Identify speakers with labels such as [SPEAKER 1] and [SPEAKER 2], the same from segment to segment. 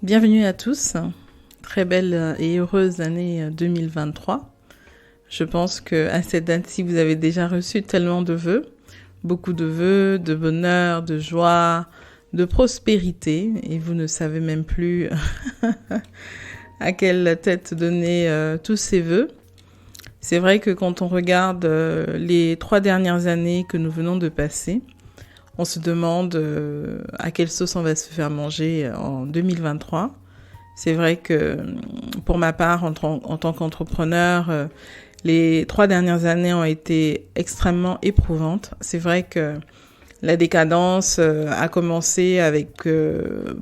[SPEAKER 1] Bienvenue à tous, très belle et heureuse année 2023. Je pense qu'à cette date-ci, vous avez déjà reçu tellement de vœux, beaucoup de vœux, de bonheur, de joie, de prospérité, et vous ne savez même plus à quelle tête donner tous ces vœux. C'est vrai que quand on regarde les 3 dernières années que nous venons de passer, on se demande à quelle sauce on va se faire manger en 2023. C'est vrai que pour ma part, en tant qu'entrepreneur, les 3 dernières années ont été extrêmement éprouvantes. C'est vrai que la décadence a commencé avec,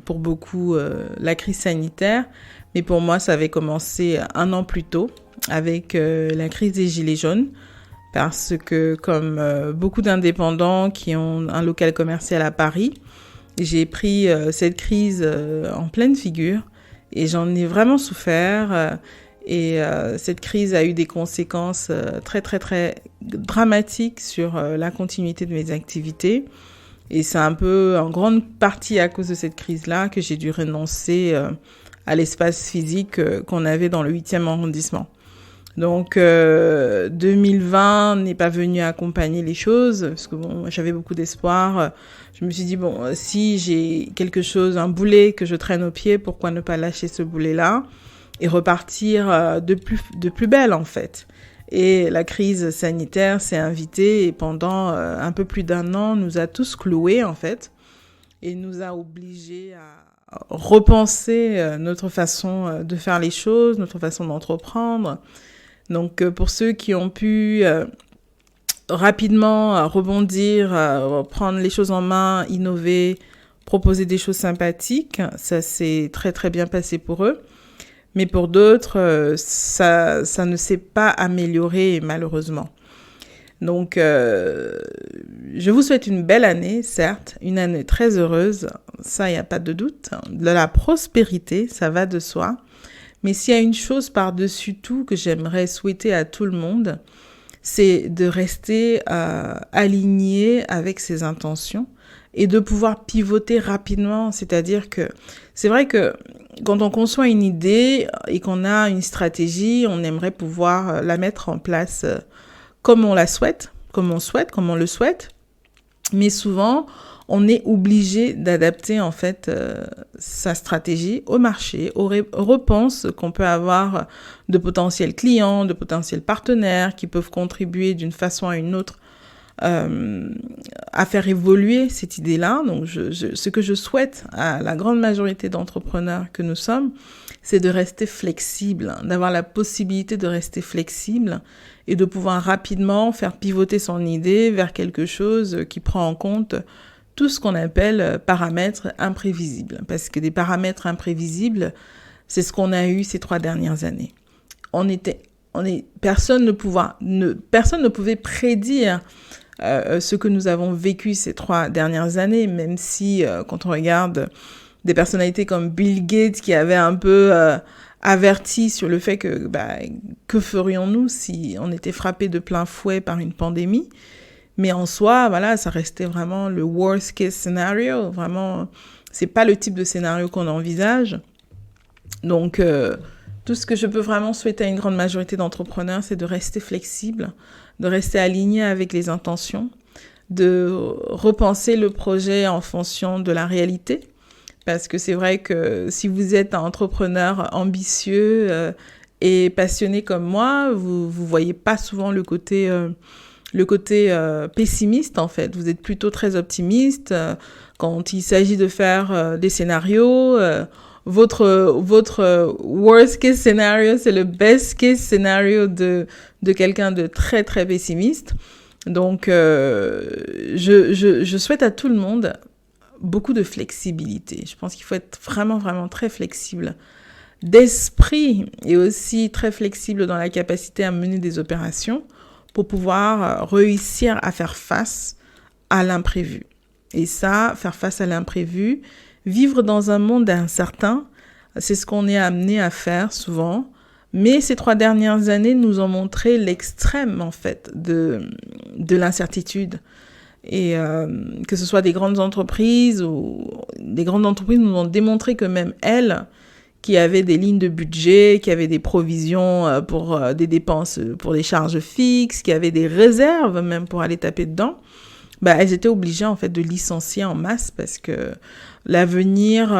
[SPEAKER 1] pour beaucoup, la crise sanitaire. Mais pour moi, ça avait commencé 1 an plus tôt avec la crise des Gilets jaunes. Parce que comme beaucoup d'indépendants qui ont un local commercial à Paris, j'ai pris cette crise en pleine figure et j'en ai vraiment souffert. Et cette crise a eu des conséquences très, très, très dramatiques sur la continuité de mes activités. Et c'est un peu en grande partie à cause de cette crise-là que j'ai dû renoncer à l'espace physique qu'on avait dans le 8e arrondissement. Donc 2020 n'est pas venu accompagner les choses parce que bon, j'avais beaucoup d'espoir. Je me suis dit bon, si j'ai quelque chose, un boulet que je traîne au pied, pourquoi ne pas lâcher ce boulet-là et repartir de plus belle en fait. Et la crise sanitaire s'est invitée et pendant un peu plus d'1 an nous a tous cloués en fait et nous a obligés à repenser notre façon de faire les choses, notre façon d'entreprendre. Donc pour ceux qui ont pu rapidement rebondir, prendre les choses en main, innover, proposer des choses sympathiques, ça s'est très très bien passé pour eux. Mais pour d'autres, ça ne s'est pas amélioré malheureusement. Donc je vous souhaite une belle année, certes, une année très heureuse, ça il n'y a pas de doute. De la prospérité, ça va de soi. Mais s'il y a une chose par-dessus tout que j'aimerais souhaiter à tout le monde, c'est de rester aligné avec ses intentions et de pouvoir pivoter rapidement. C'est-à-dire que c'est vrai que quand on conçoit une idée et qu'on a une stratégie, on aimerait pouvoir la mettre en place comme on la souhaite, comme on le souhaite. Mais souvent, on est obligé d'adapter en fait sa stratégie au marché, aux réponses qu'on peut avoir de potentiels clients, de potentiels partenaires qui peuvent contribuer d'une façon à une autre à faire évoluer cette idée-là. Donc, ce que je souhaite à la grande majorité d'entrepreneurs que nous sommes, c'est de rester flexible, d'avoir la possibilité de rester flexible et de pouvoir rapidement faire pivoter son idée vers quelque chose qui prend en compte tout ce qu'on appelle paramètres imprévisibles. Parce que des paramètres imprévisibles, c'est ce qu'on a eu ces 3 dernières années. Personne ne pouvait prédire ce que nous avons vécu ces 3 dernières années, même si quand on regarde des personnalités comme Bill Gates qui avaient un peu averti sur le fait que ferions-nous si on était frappé de plein fouet par une pandémie. Mais en soi, voilà, ça restait vraiment le worst case scenario. Vraiment, c'est pas le type de scénario qu'on envisage. Donc, tout ce que je peux vraiment souhaiter à une grande majorité d'entrepreneurs, c'est de rester flexible, de rester aligné avec les intentions, de repenser le projet en fonction de la réalité. Parce que c'est vrai que si vous êtes un entrepreneur ambitieux et passionné comme moi, vous voyez pas souvent le côté pessimiste en fait. Vous êtes plutôt très optimiste quand il s'agit de faire des scénarios. Votre worst case scenario, c'est le best case scenario de quelqu'un de très très pessimiste. Donc je souhaite à tout le monde beaucoup de flexibilité. Je pense qu'il faut être vraiment vraiment très flexible d'esprit et aussi très flexible dans la capacité à mener des opérations pour pouvoir réussir à faire face à l'imprévu. Et ça, faire face à l'imprévu, vivre dans un monde incertain, c'est ce qu'on est amené à faire souvent. Mais ces 3 dernières années nous ont montré l'extrême, en fait, de l'incertitude. Et que ce soit des grandes entreprises ou des grandes entreprises nous ont démontré que même elles, qui avaient des lignes de budget, qui avaient des provisions pour des dépenses, pour des charges fixes, qui avaient des réserves même pour aller taper dedans, elles étaient obligées en fait de licencier en masse parce que l'avenir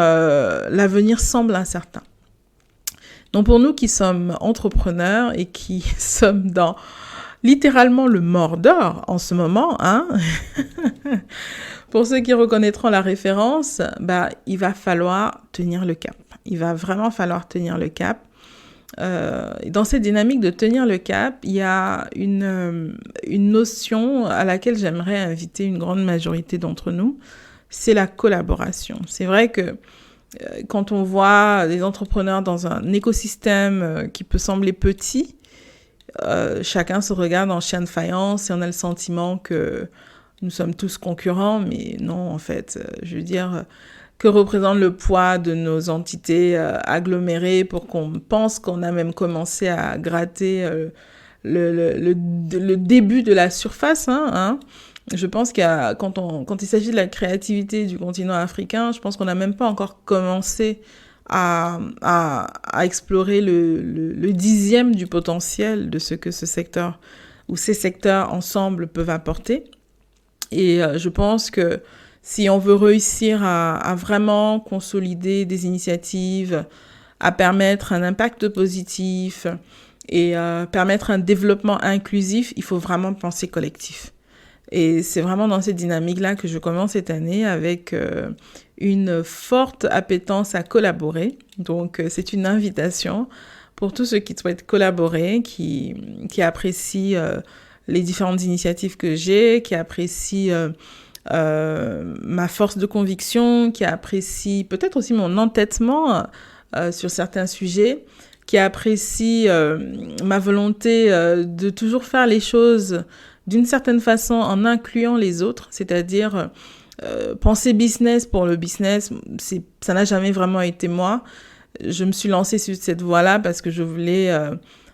[SPEAKER 1] semble incertain. Donc pour nous qui sommes entrepreneurs et qui sommes dans littéralement le Mordor en ce moment, pour ceux qui reconnaîtront la référence, il va falloir tenir le cap. Il va vraiment falloir tenir le cap. Dans cette dynamique de tenir le cap, il y a une notion à laquelle j'aimerais inviter une grande majorité d'entre nous, c'est la collaboration. C'est vrai que quand on voit des entrepreneurs dans un écosystème qui peut sembler petit, chacun se regarde en chien de faïence et on a le sentiment que nous sommes tous concurrents, mais non, en fait, je veux dire, que représente le poids de nos entités agglomérées pour qu'on pense qu'on a même commencé à gratter le début de la surface, Je pense quand il s'agit de la créativité du continent africain, je pense qu'on n'a même pas encore commencé à explorer le 10e du potentiel de ce que ce secteur ou ces secteurs ensemble peuvent apporter. Et je pense que si on veut réussir à vraiment consolider des initiatives, à permettre un impact positif et permettre un développement inclusif, il faut vraiment penser collectif. Et c'est vraiment dans cette dynamique-là que je commence cette année avec une forte appétence à collaborer. Donc, c'est une invitation pour tous ceux qui souhaitent collaborer, qui apprécient les différentes initiatives que j'ai, qui apprécient ma force de conviction, qui apprécient peut-être aussi mon entêtement sur certains sujets, qui apprécient ma volonté de toujours faire les choses d'une certaine façon en incluant les autres, c'est-à-dire penser business pour le business, ça n'a jamais vraiment été moi. Je me suis lancée sur cette voie-là parce que je voulais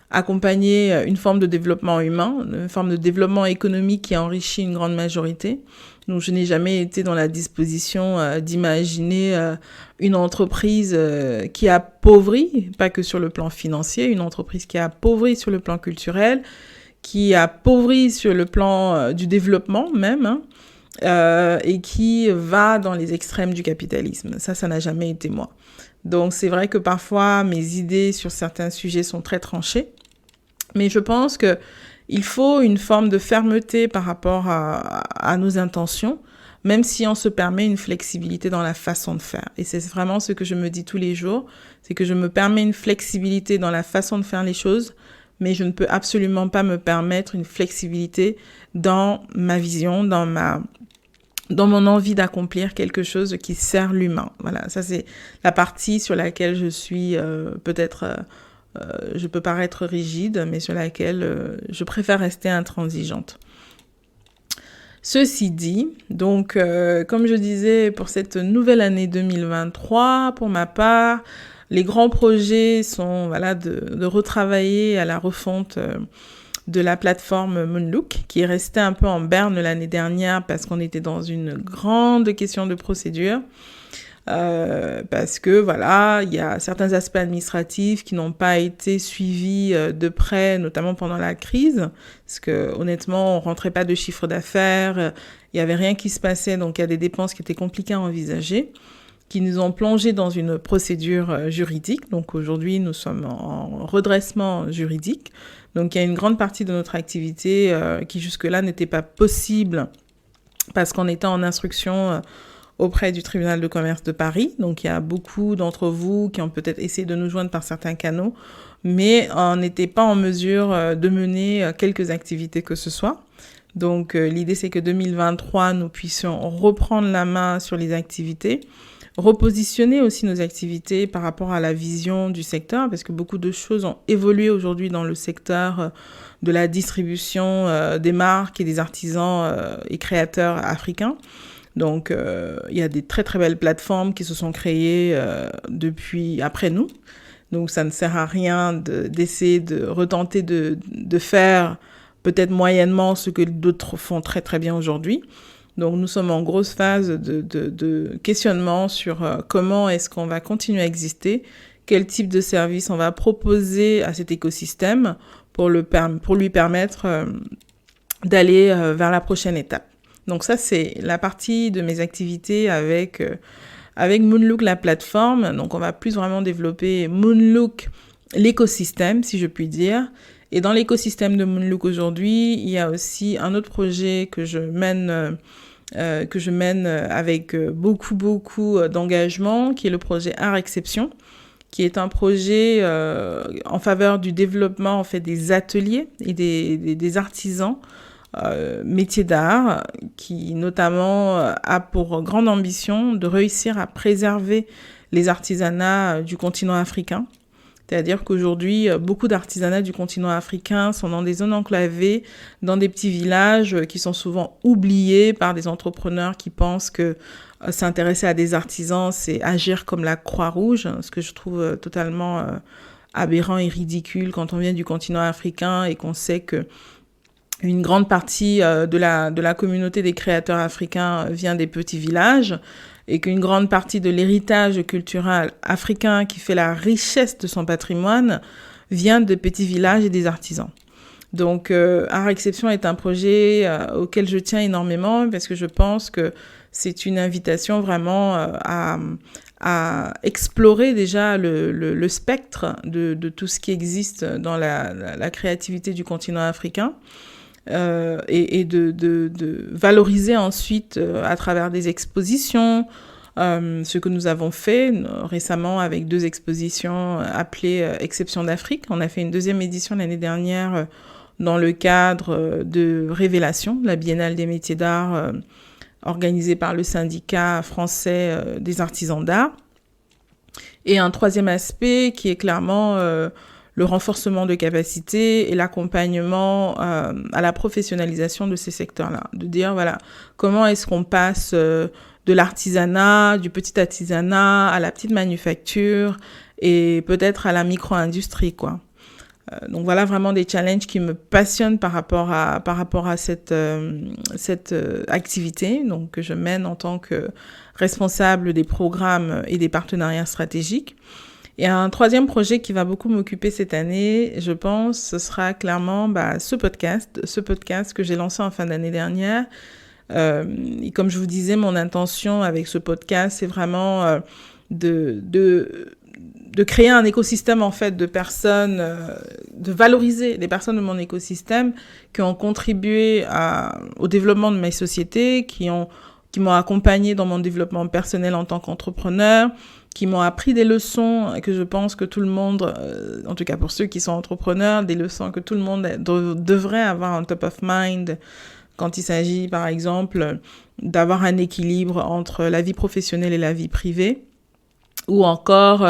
[SPEAKER 1] accompagner une forme de développement humain, une forme de développement économique qui enrichit une grande majorité. Donc je n'ai jamais été dans la disposition d'imaginer une entreprise qui appauvrit, pas que sur le plan financier, une entreprise qui appauvrit sur le plan culturel, qui appauvrit sur le plan du développement même, et qui va dans les extrêmes du capitalisme. Ça n'a jamais été moi. Donc c'est vrai que parfois mes idées sur certains sujets sont très tranchées, mais je pense qu'il faut une forme de fermeté par rapport à nos intentions, même si on se permet une flexibilité dans la façon de faire. Et c'est vraiment ce que je me dis tous les jours, c'est que je me permets une flexibilité dans la façon de faire les choses, mais je ne peux absolument pas me permettre une flexibilité dans ma vision, dans mon envie d'accomplir quelque chose qui sert l'humain. Voilà, ça c'est la partie sur laquelle je suis je peux paraître rigide, mais sur laquelle je préfère rester intransigeante. Ceci dit, donc comme je disais, pour cette nouvelle année 2023, pour ma part, les grands projets sont de retravailler à la refonte de la plateforme Moonlook, qui est restée un peu en berne l'année dernière parce qu'on était dans une grande question de procédure. Parce que il y a certains aspects administratifs qui n'ont pas été suivis de près, notamment pendant la crise, parce que honnêtement, on rentrait pas de chiffre d'affaires, il y avait rien qui se passait, donc il y a des dépenses qui étaient compliquées à envisager, qui nous ont plongé dans une procédure juridique. Donc aujourd'hui, nous sommes en redressement juridique. Donc il y a une grande partie de notre activité qui jusque-là n'était pas possible parce qu'on était en instruction auprès du tribunal de commerce de Paris. Donc il y a beaucoup d'entre vous qui ont peut-être essayé de nous joindre par certains canaux, mais on n'était pas en mesure de mener quelques activités que ce soit. Donc l'idée c'est que 2023, nous puissions reprendre la main sur les activités, repositionner aussi nos activités par rapport à la vision du secteur, parce que beaucoup de choses ont évolué aujourd'hui dans le secteur de la distribution des marques et des artisans et créateurs africains. Donc, il y a des très très belles plateformes qui se sont créées depuis après nous. Donc, ça ne sert à rien d'essayer de retenter de faire peut-être moyennement ce que d'autres font très très bien aujourd'hui. Donc, nous sommes en grosse phase de questionnement sur comment est-ce qu'on va continuer à exister, quel type de service on va proposer à cet écosystème pour lui permettre d'aller vers la prochaine étape. Donc ça, c'est la partie de mes activités avec Moonlook, la plateforme. Donc, on va plus vraiment développer Moonlook, l'écosystème, si je puis dire. Et dans l'écosystème de Moonlook aujourd'hui, il y a aussi un autre projet que je mène avec beaucoup d'engagement, qui est le projet Art Exception, qui est un projet en faveur du développement en fait des ateliers et des artisans métiers d'art, qui notamment a pour grande ambition de réussir à préserver les artisanats du continent africain. C'est-à-dire qu'aujourd'hui, beaucoup d'artisanats du continent africain sont dans des zones enclavées, dans des petits villages qui sont souvent oubliés par des entrepreneurs qui pensent que s'intéresser à des artisans, c'est agir comme la Croix-Rouge, ce que je trouve totalement aberrant et ridicule quand on vient du continent africain et qu'on sait que une grande partie de la communauté des créateurs africains vient des petits villages et qu'une grande partie de l'héritage culturel africain qui fait la richesse de son patrimoine vient de petits villages et des artisans. Donc, Art Exception est un projet auquel je tiens énormément parce que je pense que c'est une invitation vraiment à explorer déjà le spectre de tout ce qui existe dans la créativité du continent africain. Et de valoriser ensuite à travers des expositions, ce que nous avons fait récemment avec 2 expositions appelées Exception d'Afrique. On a fait une 2e édition l'année dernière dans le cadre de Révélation, la Biennale des métiers d'art organisée par le syndicat français des artisans d'art. Et un 3e aspect qui est clairement le renforcement de capacités et l'accompagnement à la professionnalisation de ces secteurs-là. De dire, voilà, comment est-ce qu'on passe de l'artisanat, du petit artisanat à la petite manufacture et peut-être à la micro-industrie, quoi. Donc voilà vraiment des challenges qui me passionnent par rapport à cette activité, donc que je mène en tant que responsable des programmes et des partenariats stratégiques. Et un 3e projet qui va beaucoup m'occuper cette année, je pense, ce sera clairement ce podcast que j'ai lancé en fin d'année dernière. Et comme je vous disais, mon intention avec ce podcast, c'est vraiment de créer un écosystème en fait de personnes, de valoriser les personnes de mon écosystème qui ont contribué au développement de mes sociétés, qui m'ont accompagné dans mon développement personnel en tant qu'entrepreneur, qui m'ont appris des leçons que je pense que tout le monde, en tout cas pour ceux qui sont entrepreneurs, des leçons que tout le monde devrait avoir en top of mind quand il s'agit, par exemple, d'avoir un équilibre entre la vie professionnelle et la vie privée, ou encore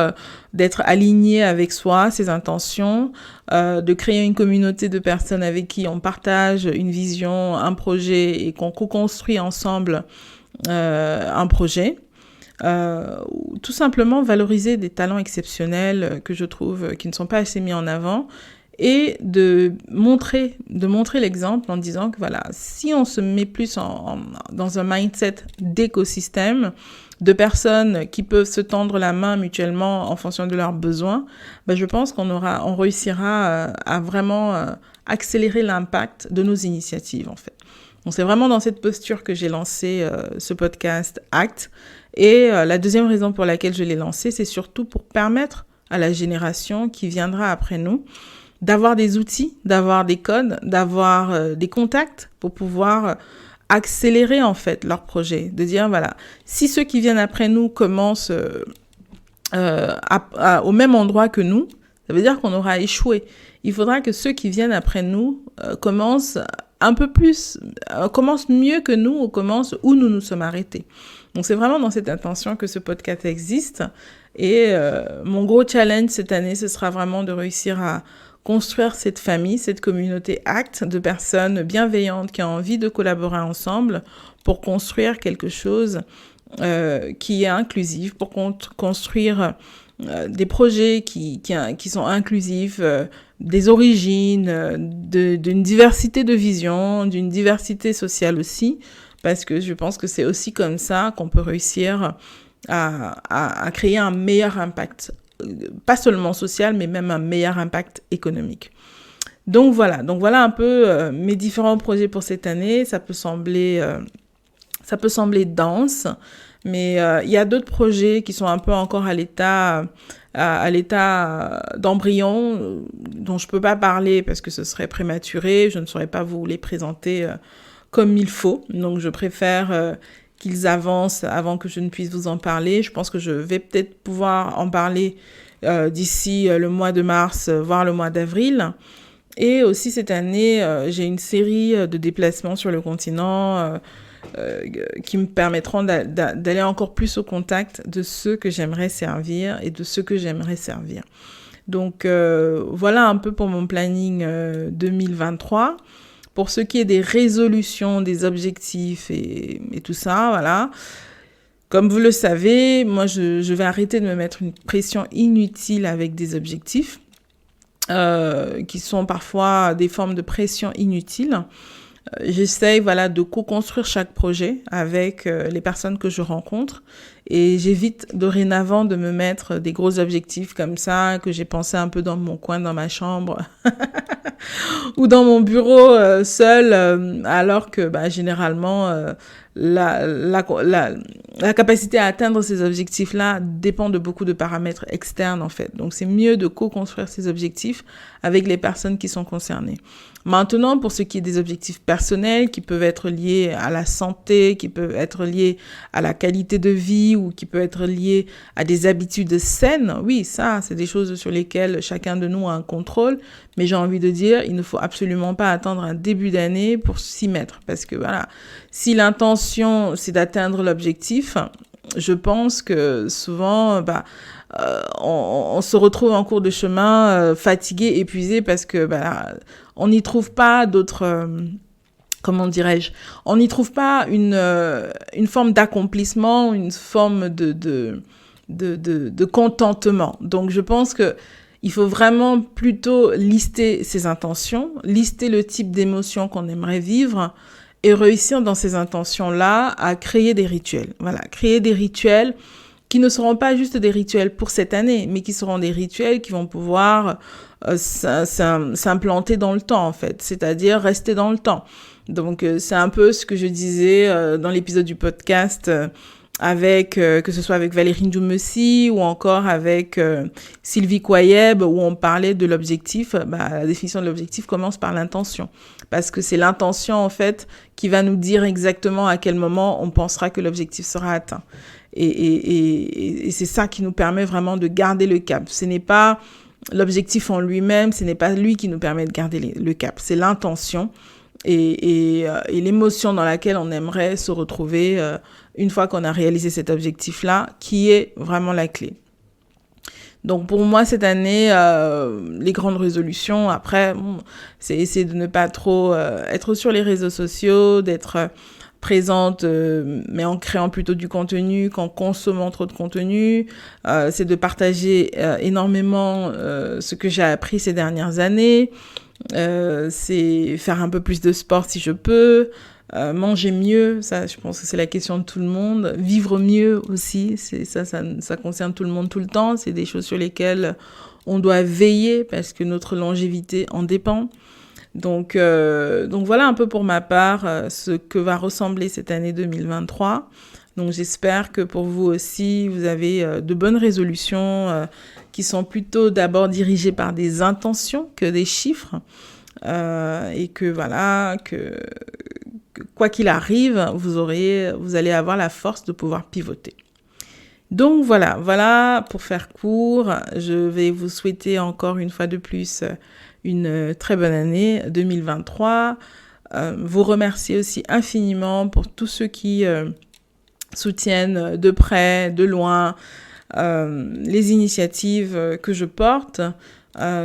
[SPEAKER 1] d'être aligné avec soi, ses intentions, de créer une communauté de personnes avec qui on partage une vision, un projet et qu'on co-construit ensemble un projet. Tout simplement valoriser des talents exceptionnels que je trouve qui ne sont pas assez mis en avant et de montrer l'exemple en disant que voilà, si on se met plus dans un mindset d'écosystème, de personnes qui peuvent se tendre la main mutuellement en fonction de leurs besoins, je pense on réussira à vraiment accélérer l'impact de nos initiatives en fait. Donc c'est vraiment dans cette posture que j'ai lancé ce podcast ACT. Et la 2e raison pour laquelle je l'ai lancé, c'est surtout pour permettre à la génération qui viendra après nous d'avoir des outils, d'avoir des codes, d'avoir des contacts pour pouvoir accélérer en fait leur projet. De dire voilà, si ceux qui viennent après nous commencent au même endroit que nous, ça veut dire qu'on aura échoué. Il faudra que ceux qui viennent après nous commencent un peu plus, commencent mieux que nous ou commencent où nous nous sommes arrêtés. Donc c'est vraiment dans cette intention que ce podcast existe. Et mon gros challenge cette année, ce sera vraiment de réussir à construire cette famille, cette communauté ACT de personnes bienveillantes qui ont envie de collaborer ensemble pour construire quelque chose qui est inclusif, pour construire des projets qui sont inclusifs, des origines, d'une diversité de vision, d'une diversité sociale aussi, parce que je pense que c'est aussi comme ça qu'on peut réussir à créer un meilleur impact, pas seulement social, mais même un meilleur impact économique. Donc voilà un peu mes différents projets pour cette année. Ça peut sembler dense, mais il y a d'autres projets qui sont un peu encore à l'état d'embryon, dont je peux pas parler parce que ce serait prématuré. Je ne saurais pas vous les présenter comme il faut. Donc je préfère qu'ils avancent avant que je ne puisse vous en parler. Je pense que je vais peut-être pouvoir en parler d'ici le mois de mars, voire le mois d'avril. Et aussi cette année, j'ai une série de déplacements sur le continent qui me permettront d'aller encore plus au contact de ceux que j'aimerais servir et de ceux que j'aimerais servir. Donc voilà un peu pour mon planning 2023. Pour ce qui est des résolutions, des objectifs et tout ça, voilà. Comme vous le savez, moi je vais arrêter de me mettre une pression inutile avec des objectifs. Qui sont parfois des formes de pression inutiles. J'essaye de co-construire chaque projet avec les personnes que je rencontre et j'évite dorénavant de me mettre des gros objectifs comme ça que j'ai pensé un peu dans mon coin, dans ma chambre ou dans mon bureau seul, alors que généralement la capacité à atteindre ces objectifs-là dépend de beaucoup de paramètres externes en fait. Donc c'est mieux de co-construire ces objectifs avec les personnes qui sont concernées. Maintenant, pour ce qui est des objectifs personnels qui peuvent être liés à la santé, qui peuvent être liés à la qualité de vie ou qui peuvent être liés à des habitudes saines, oui, ça, c'est des choses sur lesquelles chacun de nous a un contrôle. Mais j'ai envie de dire, il ne faut absolument pas attendre un début d'année pour s'y mettre. Parce que voilà, si l'intention, c'est d'atteindre l'objectif, je pense que souvent, on se retrouve en cours de chemin fatigué, épuisé parce que on n'y trouve pas d'autres on n'y trouve pas une forme d'accomplissement, une forme de contentement. Donc je pense que il faut vraiment plutôt lister ses intentions, lister le type d'émotion qu'on aimerait vivre et réussir dans ces intentions-là à créer des rituels. Voilà, créer des rituels qui ne seront pas juste des rituels pour cette année, mais qui seront des rituels qui vont pouvoir s'implanter dans le temps, en fait, c'est-à-dire rester dans le temps. Donc, c'est un peu ce que je disais dans l'épisode du podcast avec, que ce soit avec Valérie Ndjoumessi ou encore avec Sylvie Kouayeb, où on parlait de l'objectif. La définition de l'objectif commence par l'intention. Parce que c'est l'intention, en fait, qui va nous dire exactement à quel moment on pensera que l'objectif sera atteint. Et c'est ça qui nous permet vraiment de garder le cap. Ce n'est pas l'objectif en lui-même, ce n'est pas lui qui nous permet de garder le cap. C'est l'intention et l'émotion dans laquelle on aimerait se retrouver une fois qu'on a réalisé cet objectif-là, qui est vraiment la clé. Donc pour moi cette année, les grandes résolutions, après, c'est essayer de ne pas trop être sur les réseaux sociaux, d'être présente, mais en créant plutôt du contenu qu'en consommant trop de contenu. C'est de partager énormément ce que j'ai appris ces dernières années. C'est faire un peu plus de sport si je peux. Manger mieux, ça je pense que c'est la question de tout le monde. Vivre mieux aussi, ça concerne tout le monde tout le temps. C'est des choses sur lesquelles on doit veiller parce que notre longévité en dépend. Donc voilà un peu pour ma part ce que va ressembler cette année 2023. Donc j'espère que pour vous aussi, vous avez de bonnes résolutions qui sont plutôt d'abord dirigées par des intentions que des chiffres. Et que voilà, que quoi qu'il arrive, vous allez avoir la force de pouvoir pivoter. Donc voilà pour faire court, je vais vous souhaiter encore une fois de plus une très bonne année 2023. Vous remercier aussi infiniment pour tous ceux qui soutiennent de près, de loin, les initiatives que je porte,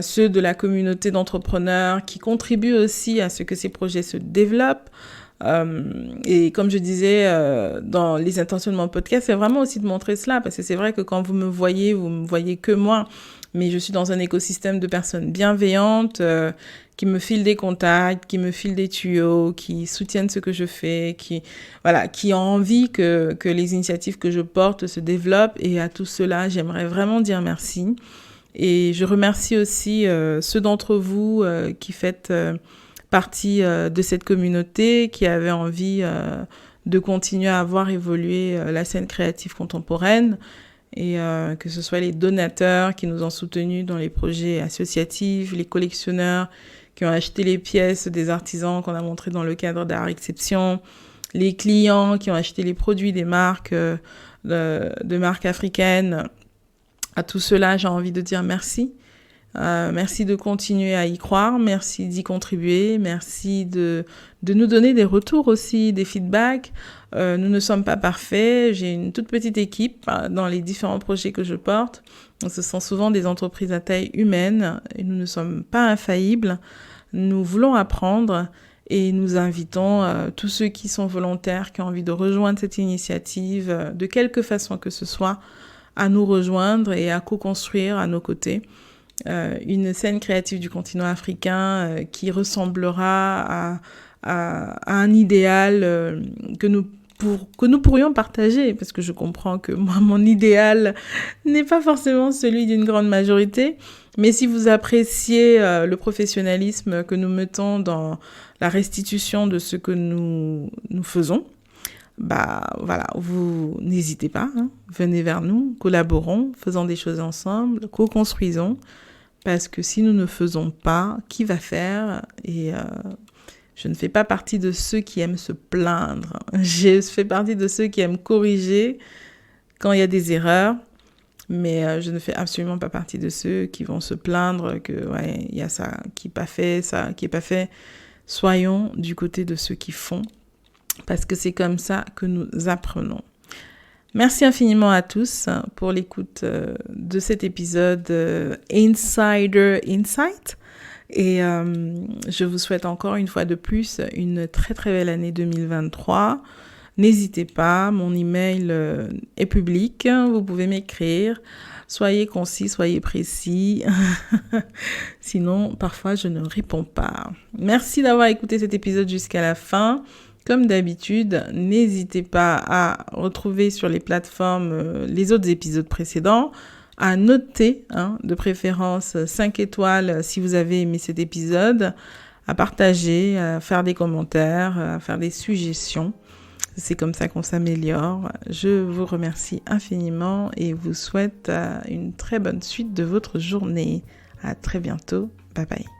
[SPEAKER 1] ceux de la communauté d'entrepreneurs qui contribuent aussi à ce que ces projets se développent. Et comme je disais dans les intentions de mon podcast, c'est vraiment aussi de montrer cela, parce que c'est vrai que quand vous me voyez que moi, mais je suis dans un écosystème de personnes bienveillantes qui me filent des contacts, qui me filent des tuyaux, qui soutiennent ce que je fais, qui ont envie que les initiatives que je porte se développent. Et à tout cela, j'aimerais vraiment dire merci. Et je remercie aussi ceux d'entre vous qui faites partie de cette communauté, qui avaient envie de continuer à voir évoluer la scène créative contemporaine, et que ce soit les donateurs qui nous ont soutenus dans les projets associatifs, les collectionneurs qui ont acheté les pièces des artisans qu'on a montrés dans le cadre d'Art Exception, les clients qui ont acheté les produits des marques, de marques africaines. À tout cela, j'ai envie de dire merci. Merci de continuer à y croire, merci d'y contribuer, merci de nous donner des retours aussi, des feedbacks. Nous ne sommes pas parfaits, j'ai une toute petite équipe dans les différents projets que je porte. Donc, ce sont souvent des entreprises à taille humaine et nous ne sommes pas infaillibles. Nous voulons apprendre et nous invitons tous ceux qui sont volontaires, qui ont envie de rejoindre cette initiative, de quelque façon que ce soit, à nous rejoindre et à co-construire à nos côtés une scène créative du continent africain qui ressemblera à un idéal que nous pourrions partager, parce que je comprends que moi, mon idéal n'est pas forcément celui d'une grande majorité, mais si vous appréciez le professionnalisme que nous mettons dans la restitution de ce que nous faisons, vous n'hésitez pas, venez vers nous, collaborons, faisons des choses ensemble, co-construisons, parce que si nous ne faisons pas, qui va faire? Et je ne fais pas partie de ceux qui aiment se plaindre. Je fais partie de ceux qui aiment corriger quand il y a des erreurs, mais je ne fais absolument pas partie de ceux qui vont se plaindre que il y a ça qui n'est pas fait, ça qui n'est pas fait. Soyons du côté de ceux qui font, parce que c'est comme ça que nous apprenons. Merci infiniment à tous pour l'écoute de cet épisode Insider Insight. Et je vous souhaite encore une fois de plus une très très belle année 2023. N'hésitez pas, mon email est public, vous pouvez m'écrire. Soyez concis, soyez précis. Sinon, parfois, je ne réponds pas. Merci d'avoir écouté cet épisode jusqu'à la fin. Comme d'habitude, n'hésitez pas à retrouver sur les plateformes les autres épisodes précédents, à noter, de préférence 5 étoiles si vous avez aimé cet épisode, à partager, à faire des commentaires, à faire des suggestions. C'est comme ça qu'on s'améliore. Je vous remercie infiniment et vous souhaite une très bonne suite de votre journée. À très bientôt. Bye bye.